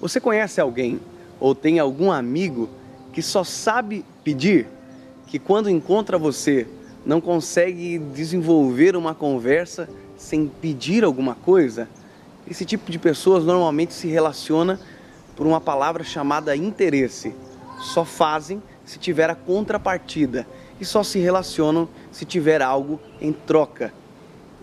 Você conhece alguém ou tem algum amigo que só sabe pedir, que quando encontra você não consegue desenvolver uma conversa sem pedir alguma coisa? Esse tipo de pessoas normalmente se relaciona por uma palavra chamada interesse. Só fazem se tiver a contrapartida e só se relacionam se tiver algo em troca.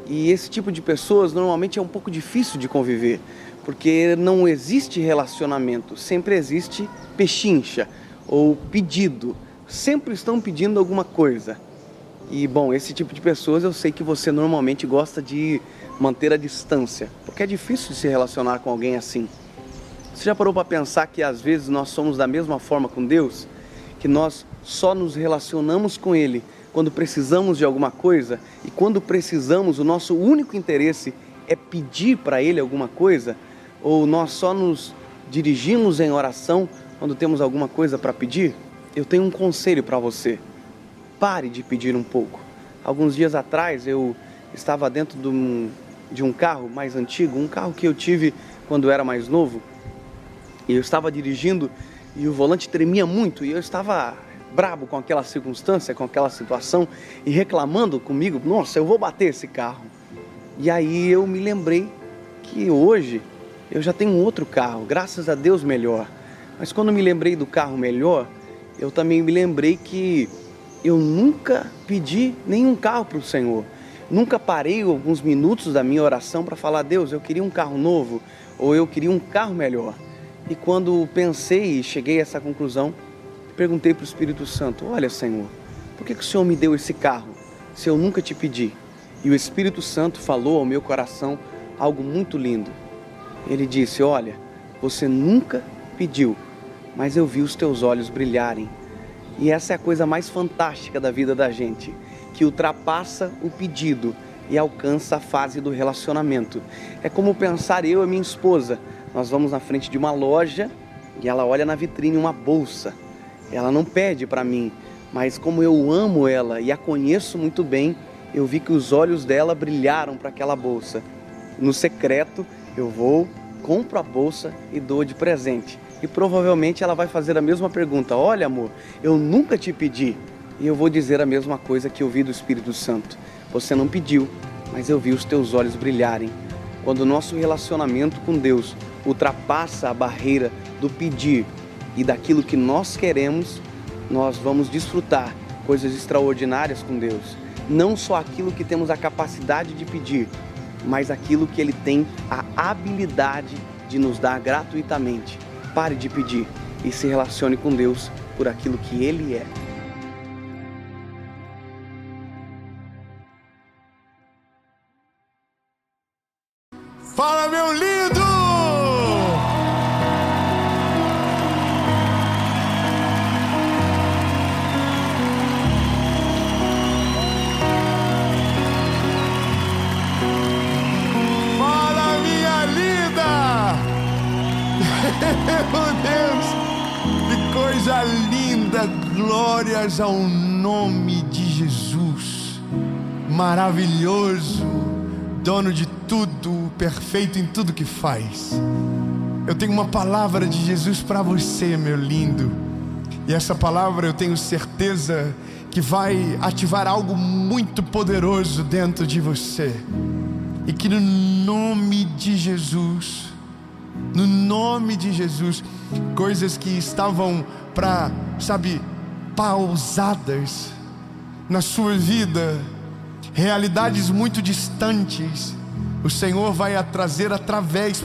E esse tipo de pessoas normalmente é um pouco difícil de conviver, porque não existe relacionamento, sempre existe pechincha ou pedido, sempre estão pedindo alguma coisa. E bom, esse tipo de pessoas eu sei que você normalmente gosta de manter a distância, porque é difícil de se relacionar com alguém assim. Você já parou para pensar que às vezes nós somos da mesma forma com Deus? Que nós só nos relacionamos com Ele quando precisamos de alguma coisa, e quando precisamos, o nosso único interesse é pedir para Ele alguma coisa? Ou nós só nos dirigimos em oração quando temos alguma coisa para pedir? Eu tenho um conselho para você: pare de pedir um pouco. Alguns dias atrás eu estava dentro de um carro mais antigo, um carro que eu tive quando eu era mais novo, e eu estava dirigindo e o volante tremia muito, e eu estava brabo com aquela circunstância, com aquela situação, e reclamando comigo: nossa, eu vou bater esse carro. E aí eu me lembrei que hoje eu já tenho um outro carro, graças a Deus, melhor. Mas quando me lembrei do carro melhor, eu também me lembrei que eu nunca pedi nenhum carro para o Senhor. Nunca parei alguns minutos da minha oração para falar: Deus, eu queria um carro novo, ou eu queria um carro melhor. E quando pensei e cheguei a essa conclusão, perguntei para o Espírito Santo: olha, Senhor, por que o Senhor me deu esse carro se eu nunca te pedi? E o Espírito Santo falou ao meu coração algo muito lindo. Ele disse: olha, você nunca pediu, mas eu vi os teus olhos brilharem. E essa é a coisa mais fantástica da vida da gente, que ultrapassa o pedido e alcança a fase do relacionamento. É como pensar eu e minha esposa, nós vamos na frente de uma loja e ela olha na vitrine uma bolsa. Ela não pede para mim, mas como eu amo ela e a conheço muito bem, eu vi que os olhos dela brilharam para aquela bolsa. No secreto, eu vou, compro a bolsa e dou de presente. E provavelmente ela vai fazer a mesma pergunta: olha, amor, eu nunca te pedi. E eu vou dizer a mesma coisa que eu vi do Espírito Santo: você não pediu, mas eu vi os teus olhos brilharem. Quando o nosso relacionamento com Deus ultrapassa a barreira do pedir e daquilo que nós queremos, nós vamos desfrutar coisas extraordinárias com Deus. Não só aquilo que temos a capacidade de pedir, mas aquilo que Ele tem a habilidade de nos dar gratuitamente. Pare de pedir e se relacione com Deus por aquilo que Ele é. Fala, meu lindo! Fala, minha linda! Meu Deus, que coisa linda! Glórias ao nome de Jesus, maravilhoso, dono de tudo, perfeito em tudo que faz. Eu tenho uma palavra de Jesus para você, meu lindo, e essa palavra eu tenho certeza que vai ativar algo muito poderoso dentro de você, e que no nome de Jesus, coisas que estavam pausadas na sua vida, realidades muito distantes, o Senhor vai trazer através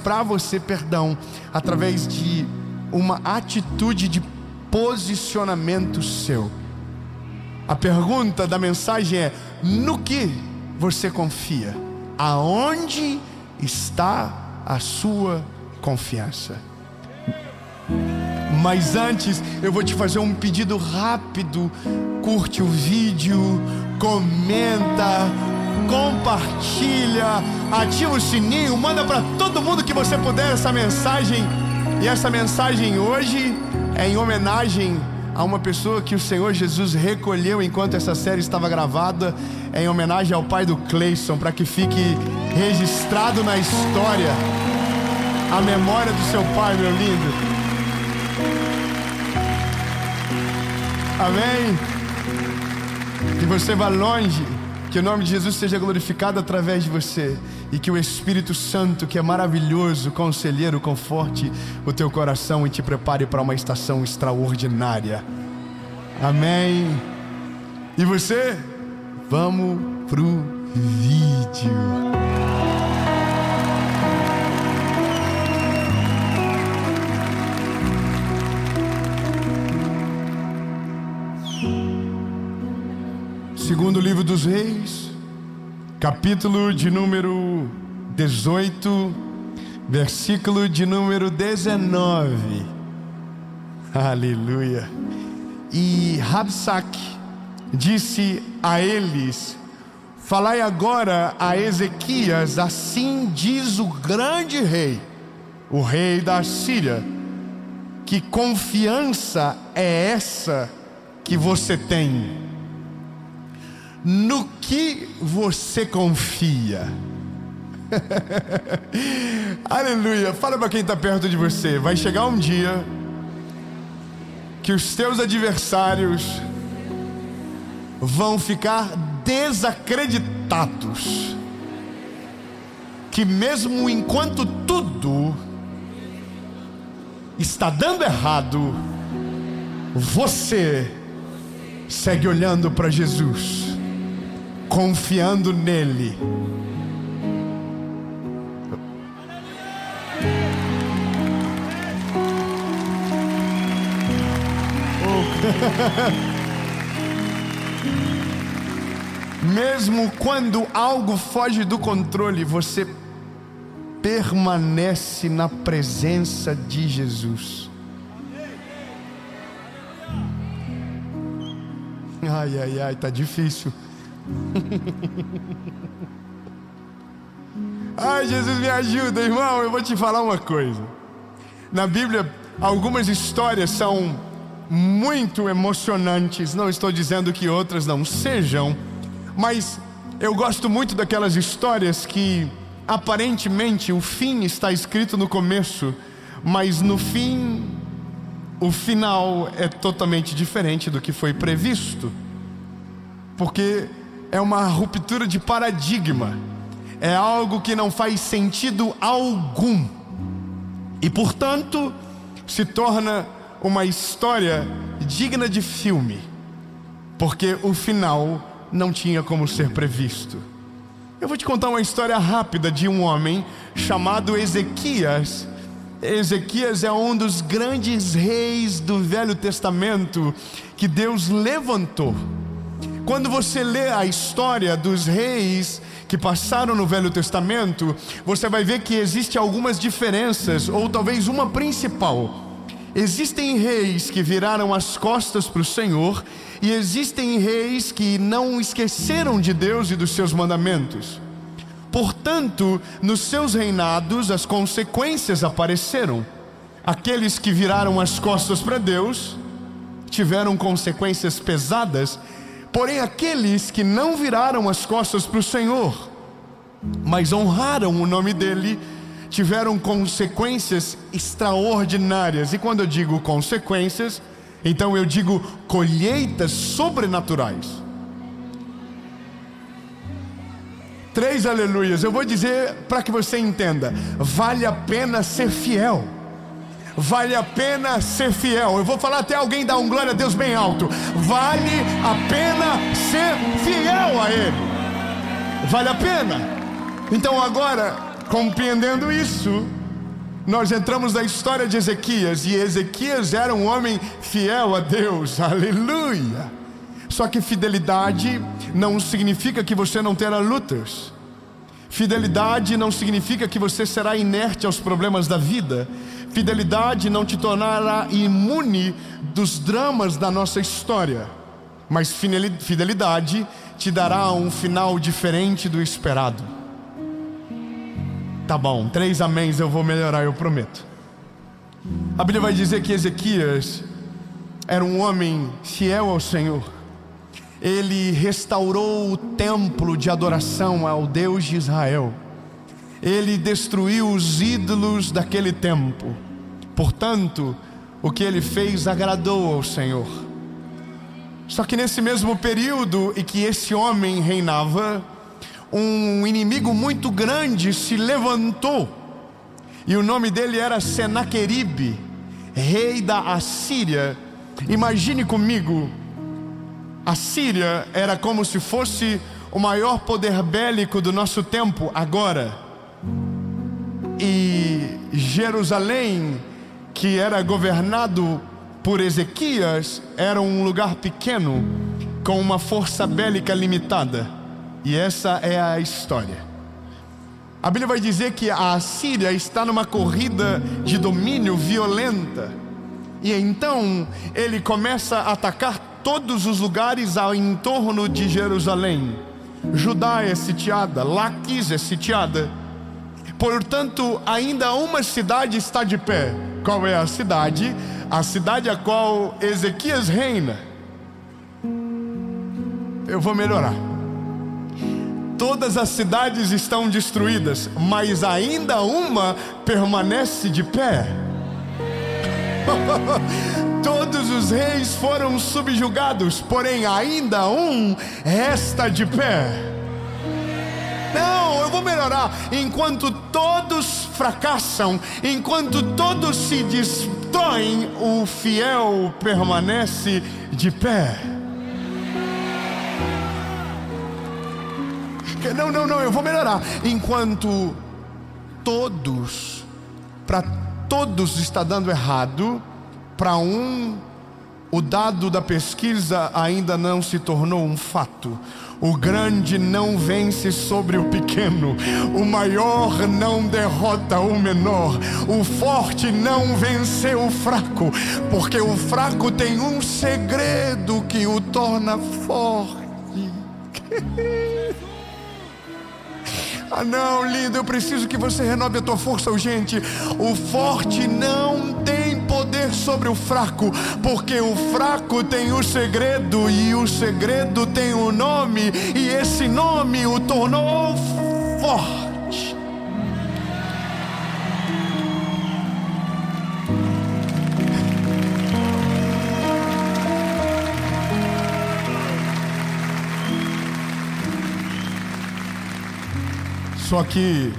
de uma atitude de posicionamento seu. A pergunta da mensagem é: no que você confia? Aonde está a sua confiança? Mas antes, eu vou te fazer um pedido rápido. Curte o vídeo, comenta, compartilha, ativa o sininho, manda para todo mundo que você puder essa mensagem. E essa mensagem hoje é em homenagem a uma pessoa que o Senhor Jesus recolheu enquanto essa série estava gravada. É em homenagem ao pai do Cleison, para que fique registrado na história. a memória do seu pai, meu lindo. Amém? Que você vá longe, que o nome de Jesus seja glorificado através de você, e que o Espírito Santo, que é maravilhoso, conselheiro, conforte o teu coração e te prepare para uma estação extraordinária. Amém? E você? Vamos pro vídeo. Segundo livro dos Reis, capítulo de número 18, versículo de número 19. Aleluia. E Rabsaque disse a eles: falai agora a Ezequias, assim diz o grande rei, o rei da Assíria, que confiança é essa que você tem? No que você confia? Aleluia. Fala para quem está perto de você. Vai chegar um dia que os teus adversários vão ficar desacreditados, que mesmo enquanto tudo está dando errado, você segue olhando para Jesus, confiando nele. Mesmo quando algo foge do controle, você permanece na presença de Jesus. Ai, ai, ai, tá difícil. Ai, Jesus, me ajuda, irmão. Eu vou te falar uma coisa. Na Bíblia, algumas histórias são muito emocionantes. Não estou dizendo que outras não sejam, mas eu gosto muito daquelas histórias que aparentemente o fim está escrito no começo, mas no fim, o final é totalmente diferente do que foi previsto, porque é uma ruptura de paradigma, é algo que não faz sentido algum, e portanto se torna uma história digna de filme, porque o final não tinha como ser previsto. Eu vou te contar uma história rápida de um homem chamado Ezequias. Ezequias é um dos grandes reis do Velho Testamento que Deus levantou. Quando você lê a história dos reis que passaram no Velho Testamento, você vai ver que existem algumas diferenças, ou talvez uma principal. Existem reis que viraram as costas para o Senhor, e existem reis que não esqueceram de Deus e dos seus mandamentos. Portanto, nos seus reinados as consequências apareceram. Aqueles que viraram as costas para Deus tiveram consequências pesadas, porém aqueles que não viraram as costas para o Senhor, mas honraram o nome dele, tiveram consequências extraordinárias. E quando eu digo consequências, então eu digo colheitas sobrenaturais. 3 aleluias. Eu vou dizer para que você entenda: vale a pena ser fiel. Vale a pena ser fiel. Eu vou falar até alguém dar um glória a Deus bem alto. Vale a pena ser fiel a Ele. Vale a pena. Então agora, compreendendo isso, nós entramos na história de Ezequias. E Ezequias era um homem fiel a Deus. Aleluia. Só que fidelidade não significa que você não terá lutas. Fidelidade não significa que você será inerte aos problemas da vida. Fidelidade não te tornará imune dos dramas da nossa história. Mas fidelidade te dará um final diferente do esperado. Tá bom, 3 améns eu vou melhorar, eu prometo. A Bíblia vai dizer que Ezequias era um homem fiel ao Senhor. Ele restaurou o templo de adoração ao Deus de Israel. ele destruiu os ídolos daquele tempo. Portanto, o que ele fez agradou ao Senhor. Só que nesse mesmo período em que esse homem reinava, um inimigo muito grande se levantou, e o nome dele era Senaqueribe, rei da Assíria. Imagine comigo, a Síria era como se fosse o maior poder bélico do nosso tempo agora, e Jerusalém, que era governado por Ezequias, era um lugar pequeno com uma força bélica limitada. E essa é a história. A Bíblia vai dizer que a Assíria está numa corrida de domínio violenta, e então ele começa a atacar todos os lugares ao entorno de Jerusalém. Judá é sitiada, Laquis é sitiada. Portanto, ainda uma cidade está de pé. Qual é a cidade? A cidade a qual Ezequias reina. Eu vou melhorar. Todas as cidades estão destruídas, mas ainda uma permanece de pé. Todos os reis foram subjugados, porém ainda um resta de pé. Não, eu vou melhorar. Enquanto todos fracassam, enquanto todos se destroem, o fiel permanece de pé. Não, eu vou melhorar. Enquanto todos, para todos está dando errado, para um, o dado da pesquisa ainda não se tornou um fato. O grande não vence sobre o pequeno, o maior não derrota o menor, o forte não venceu o fraco, porque o fraco tem um segredo que o torna forte. Ah não, lindo, eu preciso que você renove a tua força urgente. O forte não tem poder sobre o fraco, porque o fraco tem o segredo, e o segredo tem o nome, e esse nome o tornou forte. Só que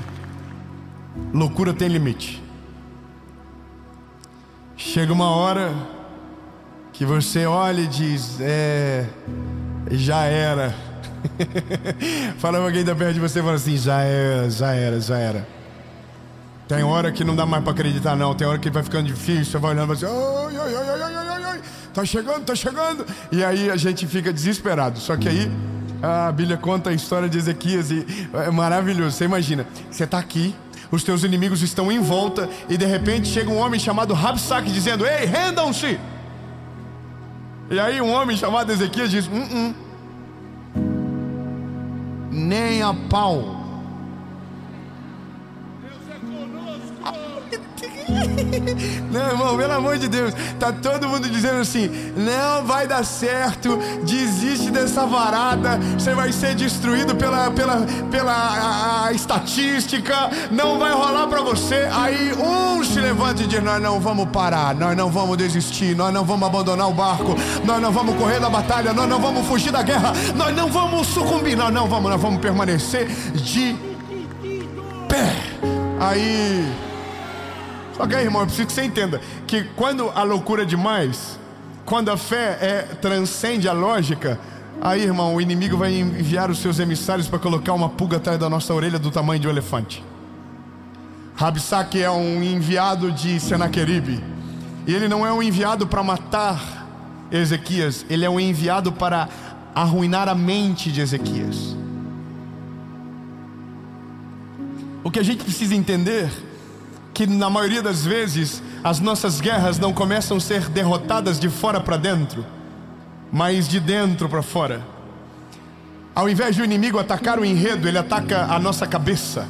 loucura tem limite. Chega uma hora que você olha e diz: já era. Fala pra quem está perto de você e fala assim: já era. Tem hora que não dá mais para acreditar não. Tem hora que vai ficando difícil. Você vai olhando e vai assim: ai, tá chegando. E aí a gente fica desesperado. Só que aí a Bíblia conta a história de Ezequias e é maravilhoso. Você imagina, você está aqui, os teus inimigos estão em volta, e de repente chega um homem chamado Rabsaque dizendo: ei, rendam-se. E aí um homem chamado Ezequias diz: nem a pau. Não, irmão, pelo amor de Deus, tá todo mundo dizendo assim: não vai dar certo, desiste dessa varada, você vai ser destruído pela estatística, não vai rolar pra você. Aí um se levanta e diz: nós não vamos parar, nós não vamos desistir, nós não vamos abandonar o barco, nós não vamos correr da batalha, nós não vamos fugir da guerra, nós não vamos sucumbir, nós vamos permanecer de pé. Aí, só que aí, irmão, eu preciso que você entenda que quando a loucura é demais, quando a fé transcende a lógica, aí, irmão, o inimigo vai enviar os seus emissários para colocar uma pulga atrás da nossa orelha do tamanho de um elefante. Rabsaque é um enviado de Senaqueribe, e ele não é um enviado para matar Ezequias, ele é um enviado para arruinar a mente de Ezequias. O que a gente precisa entender, que na maioria das vezes as nossas guerras não começam a ser derrotadas de fora para dentro, mas de dentro para fora. Ao invés de o inimigo atacar o enredo, ele ataca a nossa cabeça.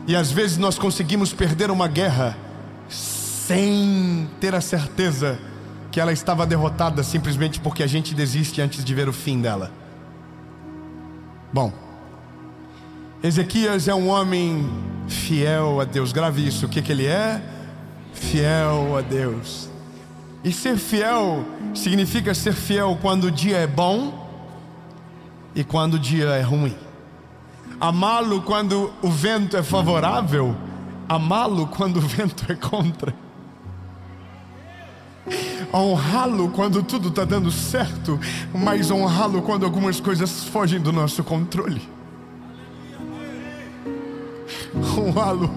E às vezes nós conseguimos perder uma guerra sem ter a certeza que ela estava derrotada, simplesmente porque a gente desiste antes de ver o fim dela. Bom, Ezequias é um homem fiel a Deus. Grave isso, o que ele é? Fiel a Deus. E ser fiel significa ser fiel quando o dia é bom e quando o dia é ruim. Amá-lo quando o vento é favorável, amá-lo quando o vento é contra. Honrá-lo quando tudo está dando certo, mas honrá-lo quando algumas coisas fogem do nosso controle. Honrá-lo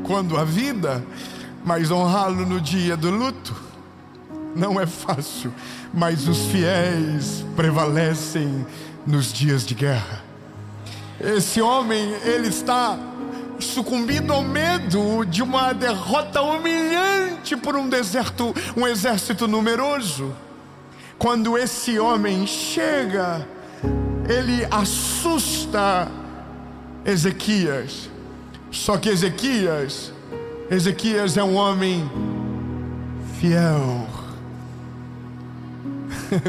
quando a vida, mas honrá-lo no dia do luto. Não é fácil, mas os fiéis prevalecem nos dias de guerra. Esse homem, ele está sucumbindo ao medo de uma derrota humilhante por um exército numeroso. Quando esse homem chega, ele assusta Ezequias. Só que Ezequias é um homem fiel.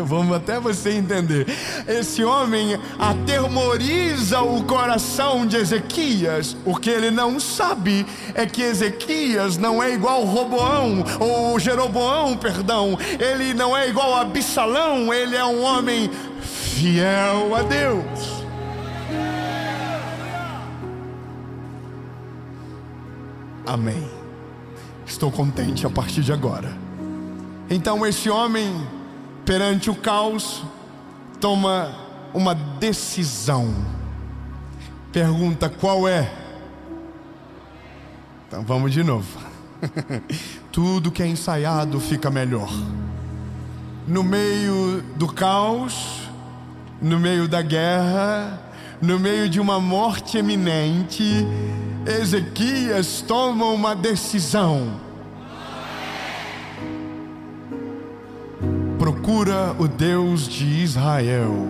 Vamos até você entender. Esse homem atemoriza o coração de Ezequias. O que ele não sabe é que Ezequias não é igual Roboão, ou Jeroboão, perdão. Ele não é igual a Absalão. Ele é um homem fiel a Deus. Amém. Estou contente a partir de agora. Então esse homem, perante o caos, toma uma decisão. Pergunta: qual é? Então vamos de novo. Tudo que é ensaiado fica melhor. No meio do caos, no meio da guerra, no meio de uma morte iminente, Ezequias toma uma decisão. Procura o Deus de Israel.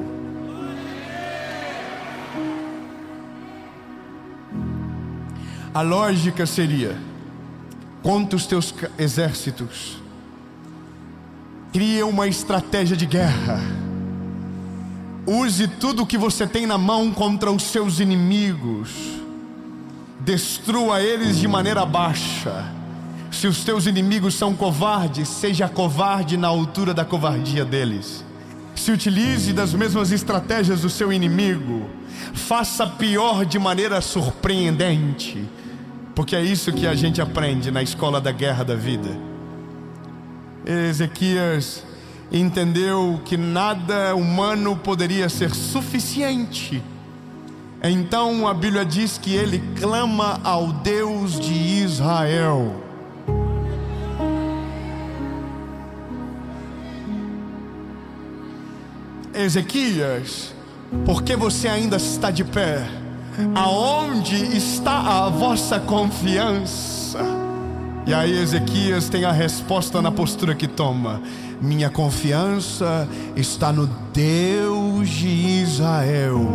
A lógica seria: conta os teus exércitos, cria uma estratégia de guerra, use tudo o que você tem na mão contra os seus inimigos, destrua eles de maneira baixa. Se os teus inimigos são covardes, seja covarde na altura da covardia deles. Se utilize das mesmas estratégias do seu inimigo, faça pior de maneira surpreendente, porque é isso que a gente aprende na escola da guerra da vida. Ezequias entendeu que nada humano poderia ser suficiente. Então a Bíblia diz que ele clama ao Deus de Israel. Ezequias, por que você ainda está de pé? Aonde está a vossa confiança? E aí Ezequias tem a resposta na postura que toma: minha confiança está no Deus de Israel.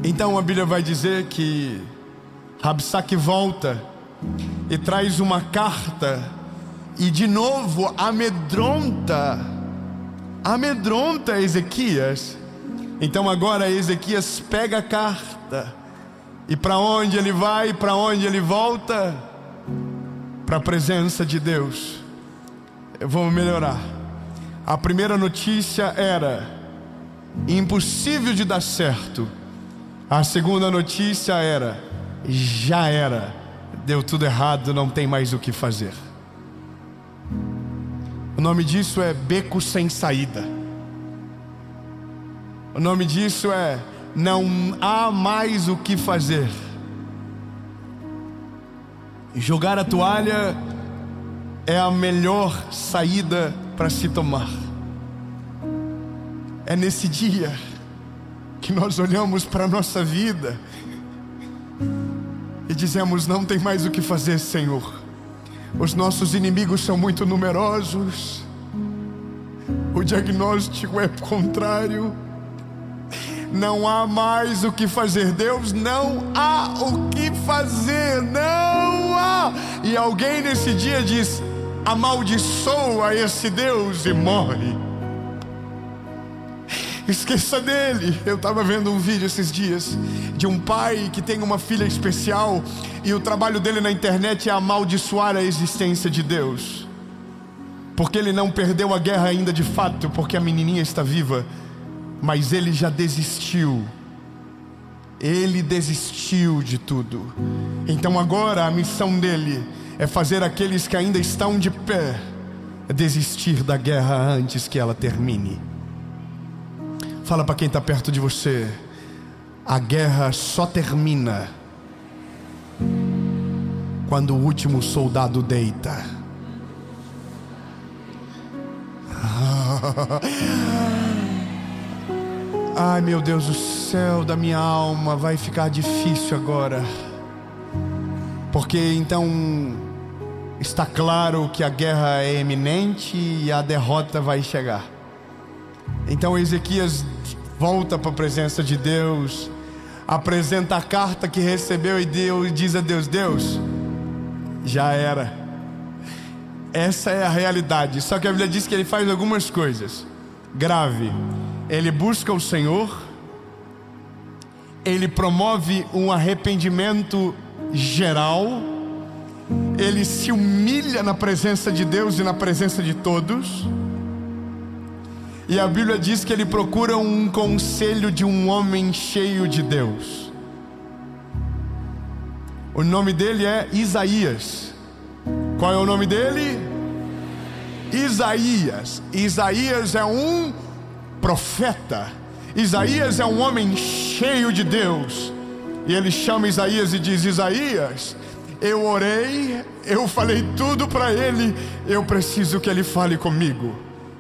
Então a Bíblia vai dizer que Rabsaque volta e traz uma carta, e de novo amedronta Ezequias. Então agora Ezequias pega a carta, e para onde ele vai, para onde ele volta? Para a presença de Deus. Eu vou melhorar. A primeira notícia era: impossível de dar certo. A segunda notícia era: já era, deu tudo errado, não tem mais o que fazer. O nome disso é beco sem saída. O nome disso é: não há mais o que fazer. Jogar a toalha é a melhor saída para se tomar. É nesse dia que nós olhamos para a nossa vida e dizemos: não tem mais o que fazer, Senhor. Os nossos inimigos são muito numerosos, o diagnóstico é contrário, não há mais o que fazer. Deus, não há o que fazer, não há. E alguém nesse dia diz: amaldiçoa esse Deus e morre. Esqueça dele. Eu estava vendo um vídeo esses dias de um pai que tem uma filha especial e o trabalho dele na internet é amaldiçoar a existência de Deus, porque ele não perdeu a guerra ainda de fato, porque a menininha está viva, mas ele já desistiu. Ele desistiu de tudo. Então agora a missão dele é fazer aqueles que ainda estão de pé desistir da guerra antes que ela termine. Fala para quem está perto de você: a guerra só termina quando o último soldado deita. Ai, meu Deus do céu da minha alma, vai ficar difícil agora, porque então está claro que a guerra é iminente e a derrota vai chegar. Então Ezequias volta para a presença de Deus, apresenta a carta que recebeu e diz a Deus: Deus, já era. Essa é a realidade. Só que a Bíblia diz que ele faz algumas coisas grave. Ele busca o Senhor, ele promove um arrependimento geral, ele se humilha na presença de Deus e na presença de todos. E a Bíblia diz que ele procura um conselho de um homem cheio de Deus. O nome dele é Isaías. Qual é o nome dele? Isaías. Isaías é um profeta. Isaías é um homem cheio de Deus. E ele chama Isaías e diz: Isaías, eu orei, eu falei tudo para ele, eu preciso que ele fale comigo.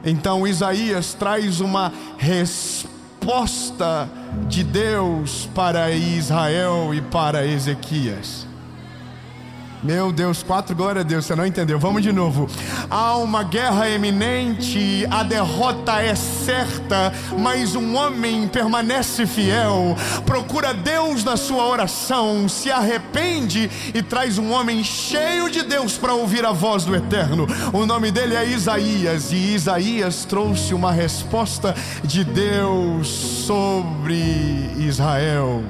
Então Isaías traz uma resposta de Deus para Israel e para Ezequias. Meu Deus, 4, glória a Deus, você não entendeu, vamos de novo. Há uma guerra iminente, a derrota é certa, mas um homem permanece fiel, procura Deus na sua oração, se arrepende e traz um homem cheio de Deus para ouvir a voz do Eterno. O nome dele é Isaías, e Isaías trouxe uma resposta de Deus sobre Israel.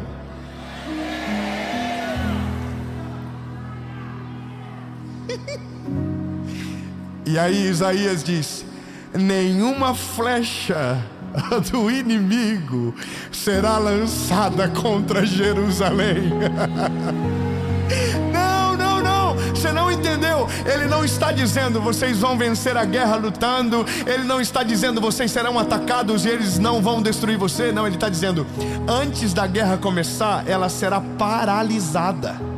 E aí Isaías diz: nenhuma flecha do inimigo será lançada contra Jerusalém. Não, você não entendeu. Ele não está dizendo vocês vão vencer a guerra lutando. Ele não está dizendo vocês serão atacados e eles não vão destruir você. Não, ele está dizendo: antes da guerra começar, ela será paralisada.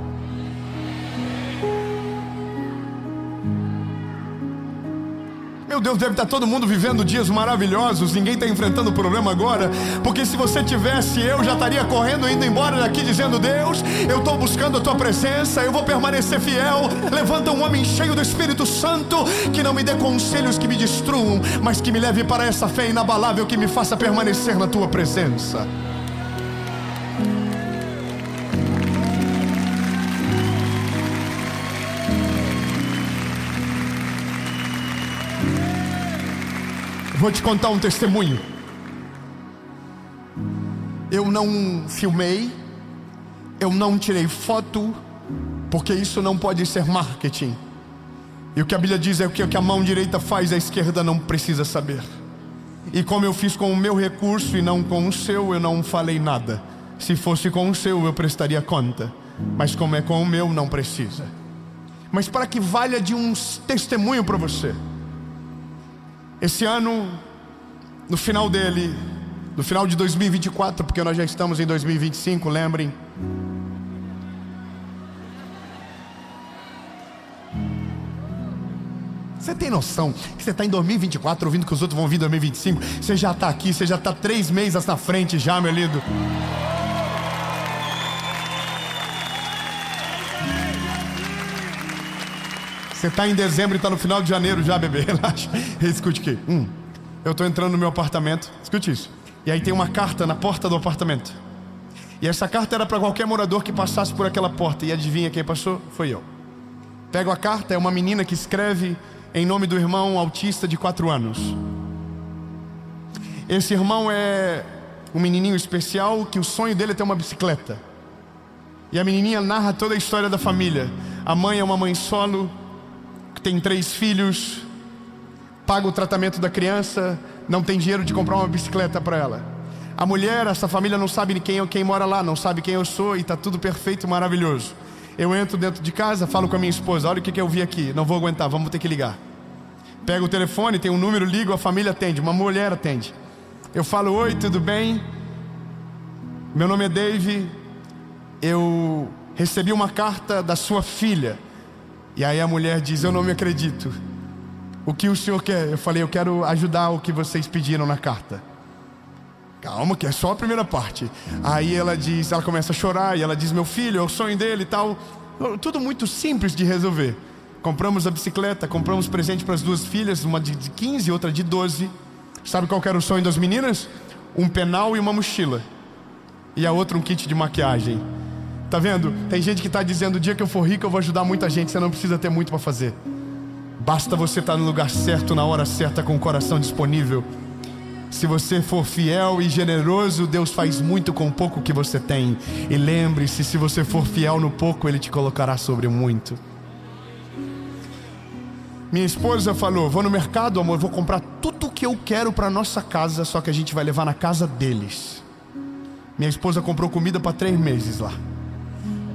Meu Deus, deve estar todo mundo vivendo dias maravilhosos, ninguém está enfrentando problema agora, porque se você tivesse, eu já estaria correndo, indo embora daqui dizendo: Deus, eu estou buscando a tua presença, eu vou permanecer fiel. Levanta um homem cheio do Espírito Santo, que não me dê conselhos que me destruam, mas que me leve para essa fé inabalável, que me faça permanecer na tua presença. Vou te contar um testemunho. Eu não filmei, eu não tirei foto, porque isso não pode ser marketing. E o que a Bíblia diz é que o que a mão direita faz, a esquerda não precisa saber. E como eu fiz com o meu recurso e não com o seu, eu não falei nada. Se fosse com o seu, eu prestaria conta, mas como é com o meu, não precisa. Mas para que valha de um testemunho para você, esse ano, no final dele, no final de 2024, porque nós já estamos em 2025, lembrem. Você tem noção que você está em 2024 ouvindo que os outros vão vir em 2025? Você já está aqui, você já está 3 meses na frente já, meu lindo. Você está em dezembro e está no final de janeiro já, bebê, relaxa. Escute aqui. Eu estou entrando no meu apartamento, escute isso. E aí tem uma carta na porta do apartamento. E essa carta era para qualquer morador que passasse por aquela porta. E adivinha quem passou? Foi eu. Pego a carta, é uma menina que escreve em nome do irmão autista de 4 anos. Esse irmão é um menininho especial que o sonho dele é ter uma bicicleta. E a menininha narra toda a história da família. A mãe é uma mãe solo, que tem 3 filhos, paga o tratamento da criança, não tem dinheiro de comprar uma bicicleta para ela. A mulher, essa família não sabe quem mora lá, não sabe quem eu sou, e está tudo perfeito, maravilhoso. Eu entro dentro de casa, falo com a minha esposa: olha o que eu vi aqui, não vou aguentar, vamos ter que ligar. Pego o telefone, tem um número, ligo, a família atende, uma mulher atende. Eu falo: oi, tudo bem? Meu nome é Dave, eu recebi uma carta da sua filha. E aí a mulher diz: eu não me acredito. O que o senhor quer? Eu falei: eu quero ajudar o que vocês pediram na carta. Calma, que é só a primeira parte. Aí ela começa a chorar e ela diz: meu filho, é o sonho dele e tal. Tudo muito simples de resolver. Compramos a bicicleta, compramos presente para as 2 filhas, uma de 15 e outra de 12. Sabe qual que era o sonho das meninas? Um penal e uma mochila. E a outra um kit de maquiagem. Tá vendo? Tem gente que está dizendo: o dia que eu for rico eu vou ajudar muita gente. Você não precisa ter muito para fazer. Basta você estar no lugar certo, na hora certa, com o coração disponível. Se você for fiel e generoso, Deus faz muito com o pouco que você tem. E lembre-se, se você for fiel no pouco, Ele te colocará sobre muito. Minha esposa falou: vou no mercado, amor, vou comprar tudo o que eu quero para nossa casa, só que a gente vai levar na casa deles. Minha esposa comprou comida para 3 meses lá.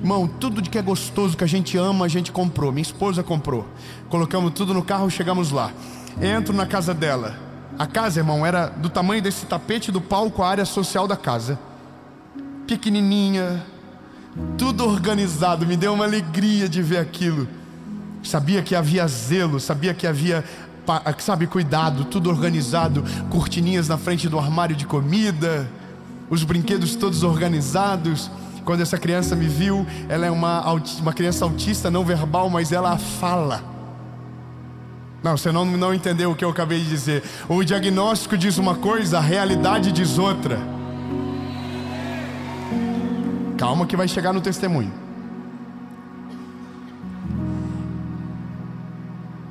Irmão, tudo de que é gostoso, que a gente ama, a gente comprou. Minha esposa comprou. Colocamos tudo no carro, chegamos lá. Entro na casa dela. A casa, irmão, era do tamanho desse tapete do palco, a área social da casa. Pequenininha, tudo organizado. Me deu uma alegria de ver aquilo. Sabia que havia zelo, sabia que havia, cuidado, tudo organizado. Cortininhas na frente do armário de comida, os brinquedos todos organizados. Quando essa criança me viu, ela é uma criança autista não verbal, mas ela fala. Não, você não entendeu o que eu acabei de dizer. O diagnóstico diz uma coisa, a realidade diz outra. Calma que vai chegar no testemunho.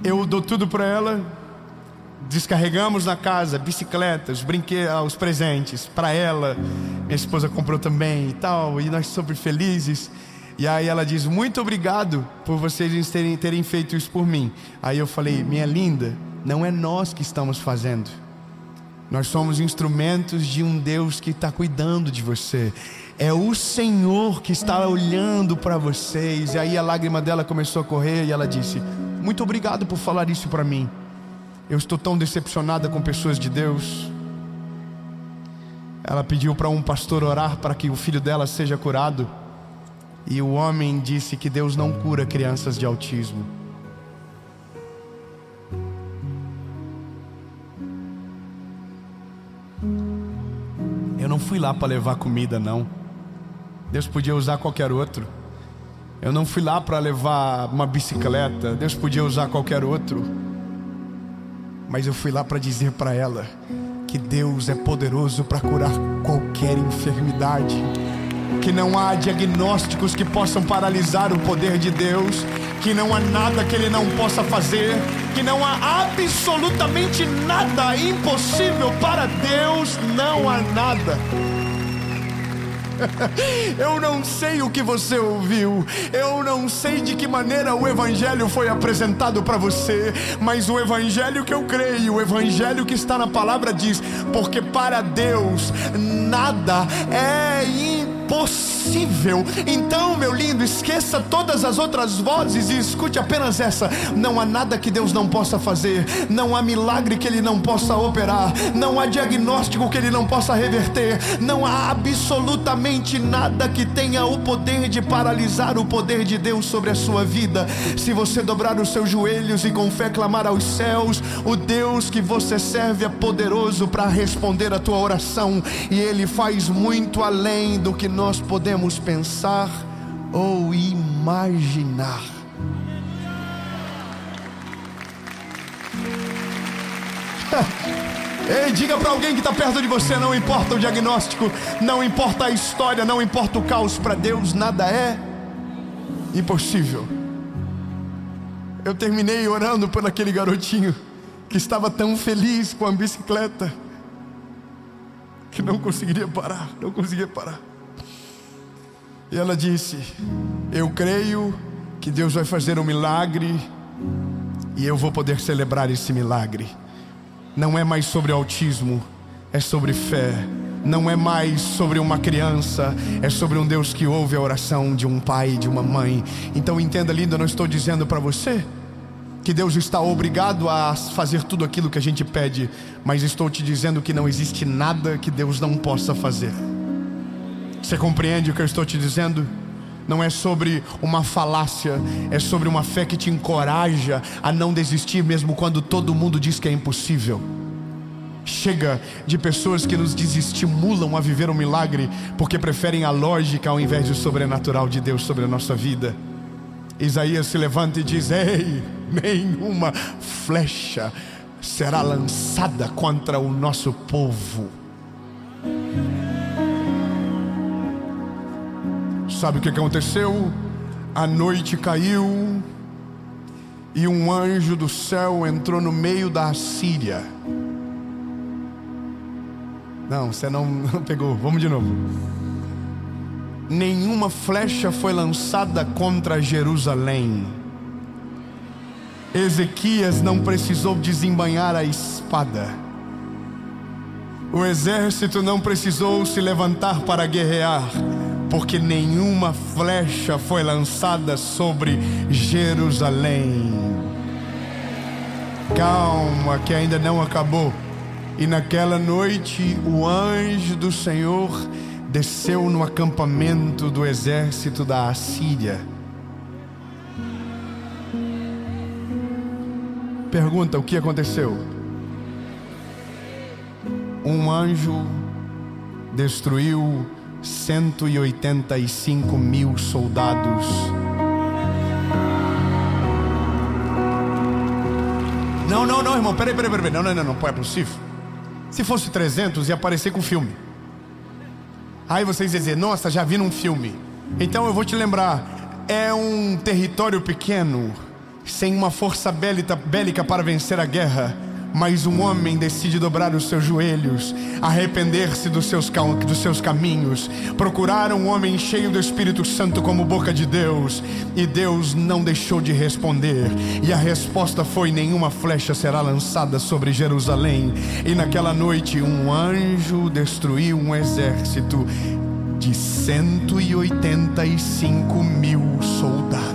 Eu dou tudo para ela. Descarregamos na casa, bicicletas, brinquedos, os presentes para ela. Minha esposa comprou também e tal. E nós super felizes. E aí ela diz: muito obrigado por vocês terem feito isso por mim. Aí eu falei: minha linda, não é nós que estamos fazendo. Nós somos instrumentos de um Deus que está cuidando de você. É o Senhor que está olhando para vocês. E aí a lágrima dela começou a correr e ela disse: muito obrigado por falar isso para mim. Eu estou tão decepcionada com pessoas de Deus. Ela pediu para um pastor orar para que o filho dela seja curado. E o homem disse que Deus não cura crianças de autismo. Eu não fui lá para levar comida, não. Deus podia usar qualquer outro. Eu não fui lá para levar uma bicicleta. Deus podia usar qualquer outro. Mas eu fui lá para dizer para ela que Deus é poderoso para curar qualquer enfermidade. Que não há diagnósticos que possam paralisar o poder de Deus. Que não há nada que Ele não possa fazer. Que não há absolutamente nada impossível para Deus. Não há nada. Eu não sei o que você ouviu, eu não sei de que maneira o Evangelho foi apresentado para você, mas o Evangelho que eu creio, o Evangelho que está na palavra diz: porque para Deus nada é impossível. Então, meu lindo, esqueça todas as outras vozes e escute apenas essa: não há nada que Deus não possa fazer, não há milagre que Ele não possa operar, não há diagnóstico que Ele não possa reverter, não há absolutamente nada que tenha o poder de paralisar o poder de Deus sobre a sua vida. Se você dobrar os seus joelhos e com fé clamar aos céus, o Deus que você serve é poderoso para responder a tua oração, e Ele faz muito além do que nós podemos pensar ou imaginar. Ei, diga para alguém que está perto de você: não importa o diagnóstico, não importa a história, não importa o caos, para Deus nada é impossível. Eu terminei orando por aquele garotinho que estava tão feliz com a bicicleta que não conseguia parar. E ela disse: eu creio que Deus vai fazer um milagre e eu vou poder celebrar esse milagre. Não é mais sobre autismo, é sobre fé. Não é mais sobre uma criança, é sobre um Deus que ouve a oração de um pai e de uma mãe. Então entenda, lindo, eu não estou dizendo para você que Deus está obrigado a fazer tudo aquilo que a gente pede, mas estou te dizendo que não existe nada que Deus não possa fazer. Você compreende o que eu estou te dizendo? Não é sobre uma falácia, é sobre uma fé que te encoraja a não desistir mesmo quando todo mundo diz que é impossível. Chega de pessoas que nos desestimulam a viver um milagre porque preferem a lógica ao invés do sobrenatural de Deus sobre a nossa vida. Isaías se levanta e diz: ei, nenhuma flecha será lançada contra o nosso povo. Sabe o que aconteceu? A noite caiu e um anjo do céu entrou no meio da Assíria. Não, você não pegou, vamos de novo. Nenhuma flecha foi lançada contra Jerusalém. Ezequias não precisou desembainhar a espada. O exército não precisou se levantar para guerrear, porque nenhuma flecha foi lançada sobre Jerusalém. Calma, que ainda não acabou. E naquela noite o anjo do Senhor desceu no acampamento do exército da Assíria. Pergunta: o que aconteceu? Um anjo destruiu 185 mil soldados. Não, irmão, peraí, não, é possível. Se fosse 300, ia aparecer com filme. Aí vocês iam dizer: nossa, já vi num filme. Então eu vou te lembrar, é um território pequeno, sem uma força bélica para vencer a guerra, mas um homem decide dobrar os seus joelhos, arrepender-se dos seus caminhos, procurar um homem cheio do Espírito Santo como boca de Deus, e Deus não deixou de responder, e a resposta foi: nenhuma flecha será lançada sobre Jerusalém. E naquela noite um anjo destruiu um exército de 185 mil soldados.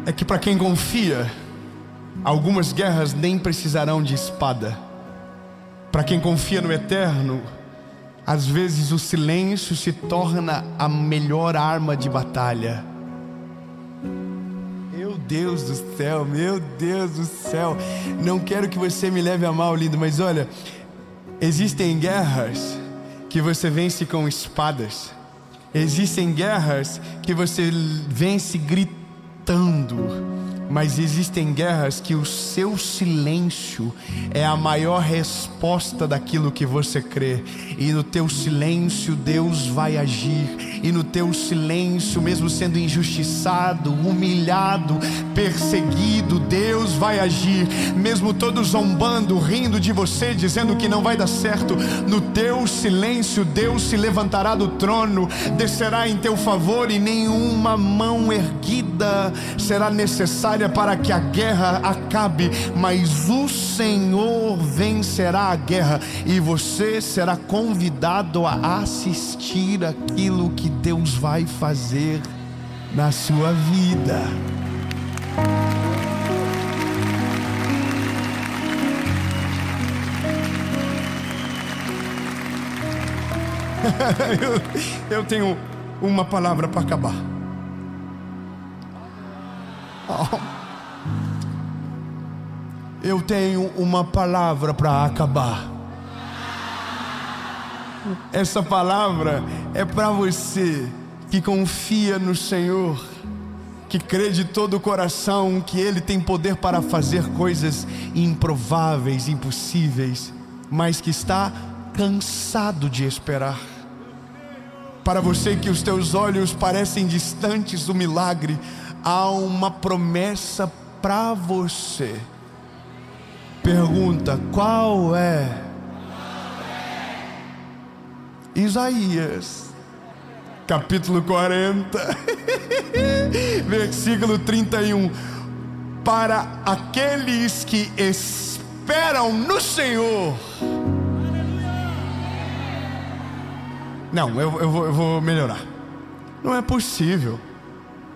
É que para quem confia, algumas guerras nem precisarão de espada. Para quem confia no eterno, às vezes o silêncio se torna a melhor arma de batalha. Meu Deus do céu. Não quero que você me leve a mal, lindo, mas olha, existem guerras que você vence com espadas. Existem guerras que você vence gritando. Mas existem guerras que o seu silêncio é a maior resposta daquilo que você crê. E no teu silêncio Deus vai agir. E no teu silêncio, mesmo sendo injustiçado, humilhado, perseguido, Deus vai agir. Mesmo todos zombando, rindo de você, dizendo que não vai dar certo, no teu silêncio Deus se levantará do trono, descerá em teu favor, e nenhuma mão erguida será necessária para que a guerra acabe, mas o Senhor vencerá a guerra, e você será convidado a assistir aquilo que Deus vai fazer na sua vida. Eu tenho uma palavra para acabar. Eu tenho uma palavra para acabar. Essa palavra é para você que confia no Senhor, que crê de todo o coração que Ele tem poder para fazer coisas improváveis, impossíveis, mas que está cansado de esperar. Para você que os teus olhos parecem distantes do milagre, há uma promessa para você. Pergunta: qual é? Isaías capítulo 40 versículo 31. Para aqueles que esperam no Senhor. Não, eu vou melhorar. Não é possível.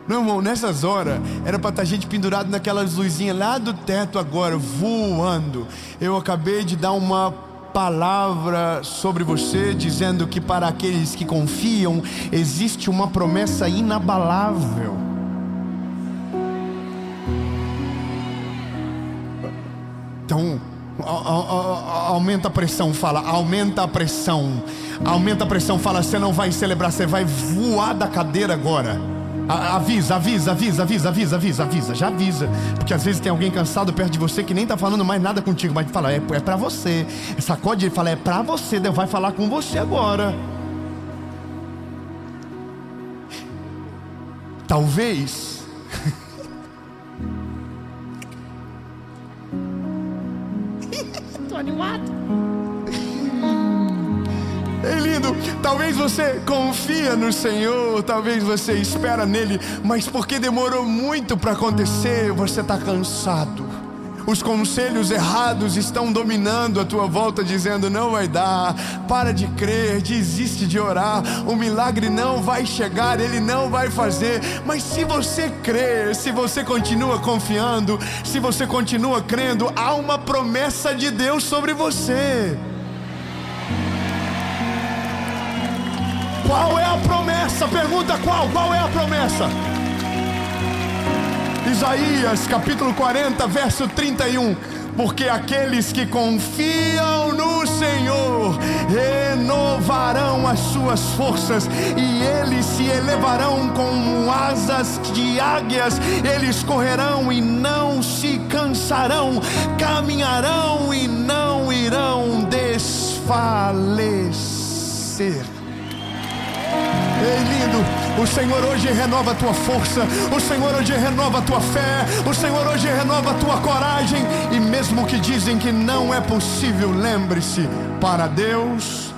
Não, irmão, nessas horas era para estar gente pendurado naquelas luzinhas lá do teto agora, voando. Eu acabei de dar uma palavra sobre você, dizendo que para aqueles que confiam existe uma promessa inabalável. Então, aumenta a pressão, fala, aumenta a pressão. Aumenta a pressão, fala, você não vai celebrar, você vai voar da cadeira agora. Avisa, já avisa. Porque às vezes tem alguém cansado perto de você que nem tá falando mais nada contigo, mas fala, é pra você. Sacode, ele fala, é pra você, Deus vai falar com você agora. Talvez tô animado. É lindo, talvez você confia no Senhor, talvez você espera nele, mas porque demorou muito para acontecer, você está cansado. Os conselhos errados estão dominando a tua volta, dizendo, não vai dar, para de crer, desiste de orar, o milagre não vai chegar, ele não vai fazer. Mas se você crer, se você continua confiando, se você continua crendo, há uma promessa de Deus sobre você. Qual é a promessa? Pergunta qual é a promessa? Isaías capítulo 40 verso 31. Porque aqueles que confiam no Senhor renovarão as suas forças, e eles se elevarão com asas de águias. Eles correrão e não se cansarão, caminharão e não irão desfalecer. Ei, lindo, o Senhor hoje renova a tua força, o Senhor hoje renova a tua fé, o Senhor hoje renova a tua coragem. E mesmo que dizem que não é possível, lembre-se, para Deus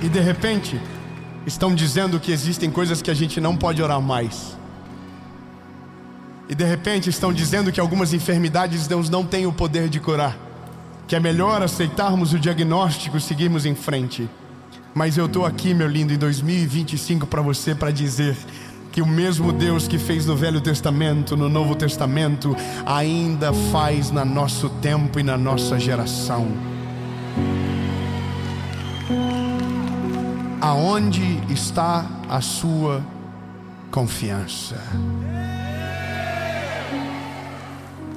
e de repente estão dizendo que existem coisas que a gente não pode orar mais. E de repente estão dizendo que algumas enfermidades Deus não tem o poder de curar, que é melhor aceitarmos o diagnóstico e seguirmos em frente. Mas eu estou aqui, meu lindo, em 2025 para você, para dizer que o mesmo Deus que fez no Velho Testamento, no Novo Testamento, ainda faz no nosso tempo e na nossa geração. Aonde está a sua confiança?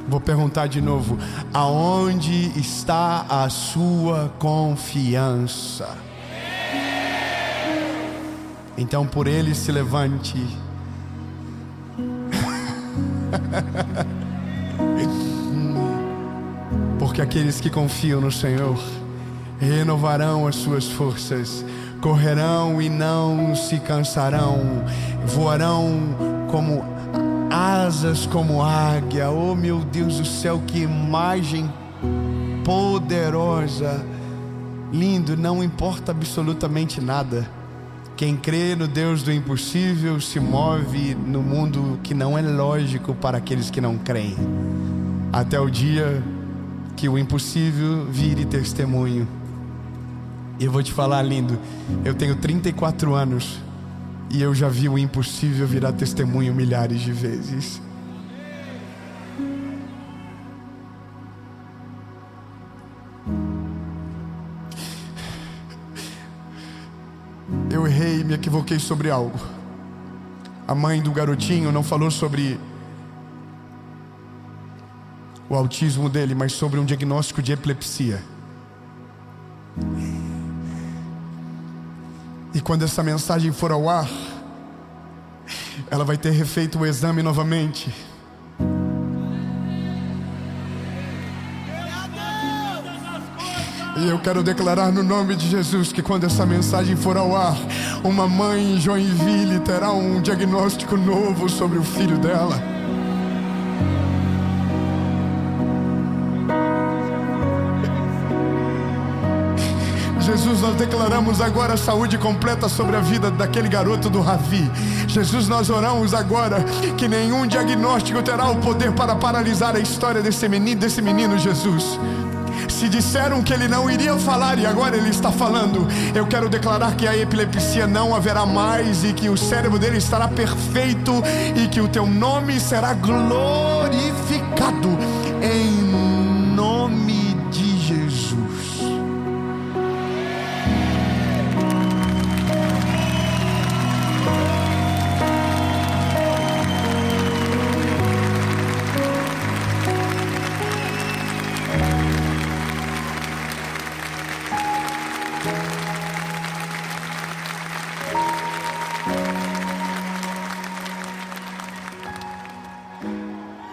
Vou perguntar de novo. Aonde está a sua confiança? Então por ele se levante. Porque aqueles que confiam no Senhor renovarão as suas forças, correrão e não se cansarão, voarão como asas como águia. Oh meu Deus do céu, que imagem poderosa. Lindo, não importa absolutamente nada. Quem crê no Deus do impossível se move no mundo que não é lógico para aqueles que não creem, até o dia que o impossível vire testemunho. E eu vou te falar, lindo, eu tenho 34 anos e eu já vi o impossível virar testemunho milhares de vezes. Eu errei, me equivoquei sobre algo. A mãe do garotinho não falou sobre o autismo dele, mas sobre um diagnóstico de epilepsia. E quando essa mensagem for ao ar, ela vai ter refeito o exame novamente. E eu quero declarar no nome de Jesus que quando essa mensagem for ao ar, uma mãe em Joinville terá um diagnóstico novo sobre o filho dela. Jesus, nós declaramos agora saúde completa sobre a vida daquele garoto do Ravi. Jesus, nós oramos agora que nenhum diagnóstico terá o poder para paralisar a história desse menino, Jesus. Se disseram que ele não iria falar e agora ele está falando, eu quero declarar que a epilepsia não haverá mais e que o cérebro dele estará perfeito e que o teu nome será glorificado em nome de Jesus.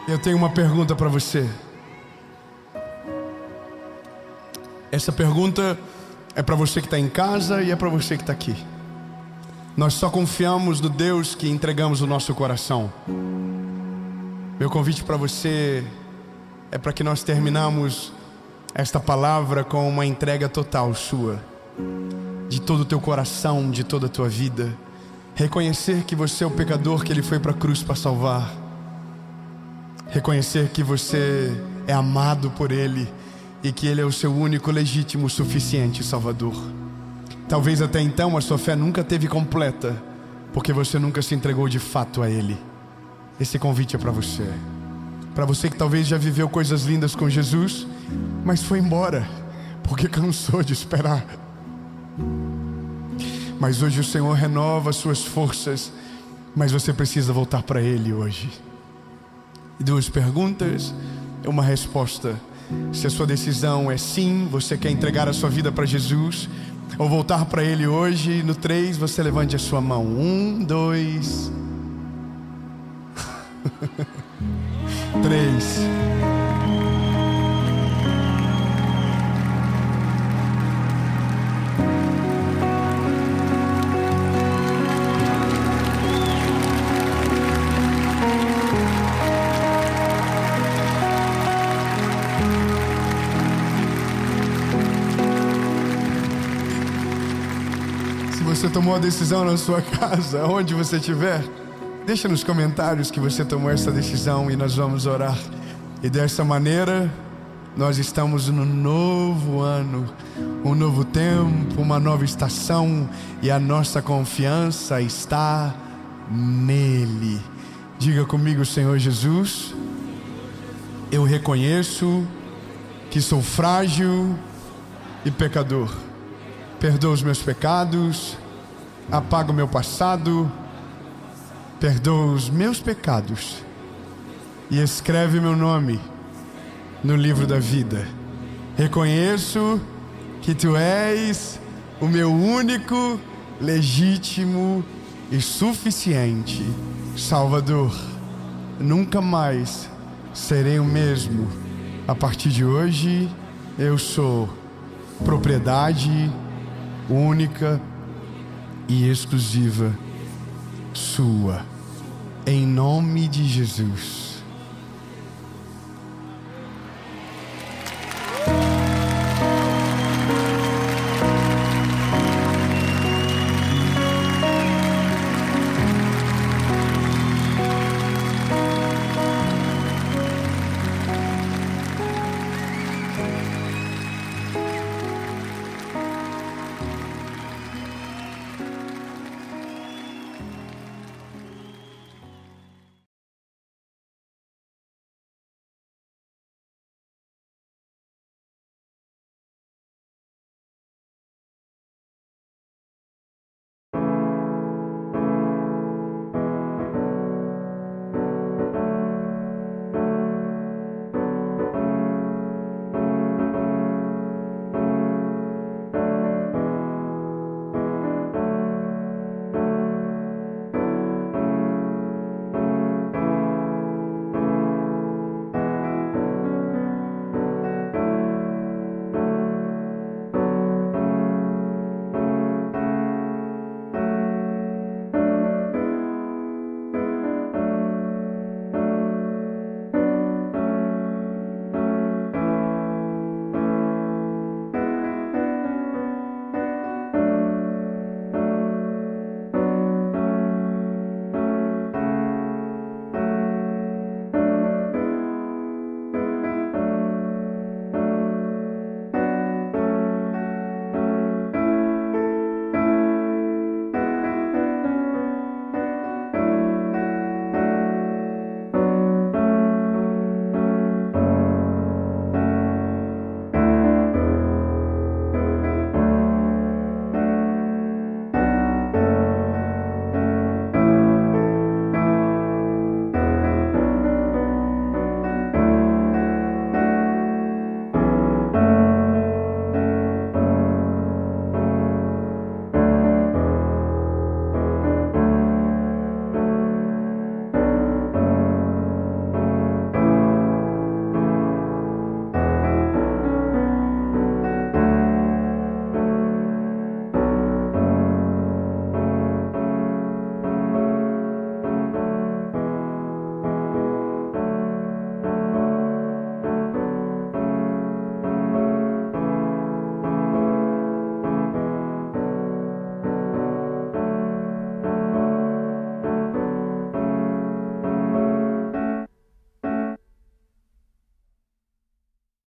Eu tenho uma pergunta para você. Essa pergunta é para você que está em casa e é para você que está aqui. Nós só confiamos no Deus que entregamos o nosso coração. Meu convite para você é para que nós terminamos esta palavra com uma entrega total sua, de todo o teu coração, de toda a tua vida. Reconhecer que você é o pecador que Ele foi para a cruz para salvar. Reconhecer que você é amado por Ele e que Ele é o seu único, legítimo, suficiente Salvador. Talvez até então a sua fé nunca teve completa, porque você nunca se entregou de fato a Ele. Esse convite é para você. Para você que talvez já viveu coisas lindas com Jesus, mas foi embora, porque cansou de esperar. Mas hoje o Senhor renova as suas forças, mas você precisa voltar para Ele hoje. E 2 perguntas, uma resposta. Se a sua decisão é sim, você quer entregar a sua vida para Jesus, ou voltar para Ele hoje, no 3 você levante a sua mão. 1, 2 3. Você tomou a decisão na sua casa, onde você estiver, deixa nos comentários que você tomou essa decisão e nós vamos orar. E dessa maneira, nós estamos no novo ano, um novo tempo, uma nova estação, e a nossa confiança está nele. Diga comigo: Senhor Jesus, eu reconheço que sou frágil e pecador. Perdoa os meus pecados, apaga o meu passado, perdoa os meus pecados e escreve meu nome no livro da vida. Reconheço que Tu és o meu único, legítimo e suficiente Salvador. Nunca mais serei o mesmo. A partir de hoje, eu sou propriedade única e exclusiva Sua, em nome de Jesus.